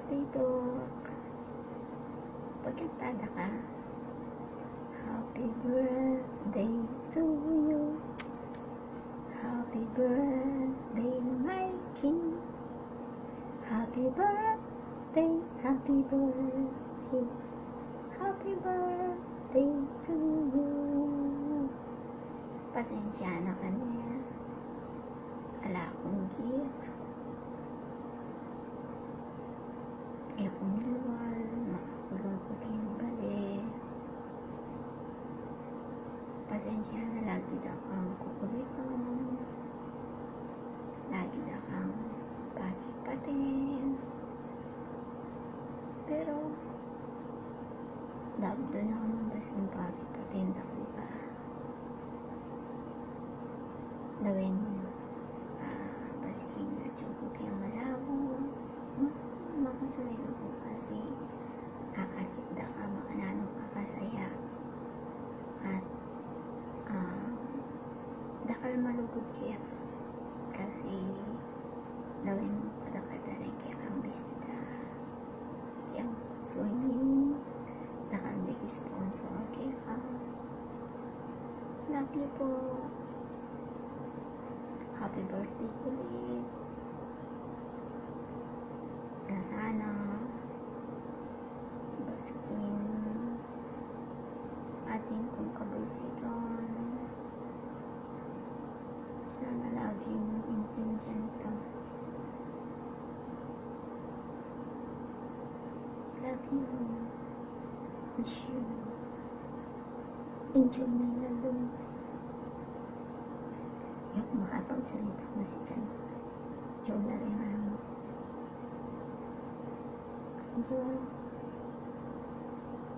birthday book. Pagkantada ka. Happy birthday to you. Happy birthday, my king. Happy birthday, happy birthday. Happy birthday to you. Pasensya na ka na. Wala akong gift. Akong luwal, makakulong ko timbali. Pasensya na, lagi na kang kukuliton. Lagi na kang pati-patin. Pero, love doon ako ng basing pati-patin ako ba? Lawin, basing na choco kaya malabo. Makasulay ako kasi akalit da ka, makanano ka kasaya. At, dakal malugod kaya kasi lawin mo kadakada rin kaya kang bisita. Kaya swimming, dakal sponsor kaya ka. Love you po. Happy birthday ulit. Na sana baskin ating kong kabusiton. Sana laging intindihan ito. Love you. Wish you. Enjoy my lalong. Yung makapagsalita na si Kan. Joe na rin. Enjoy.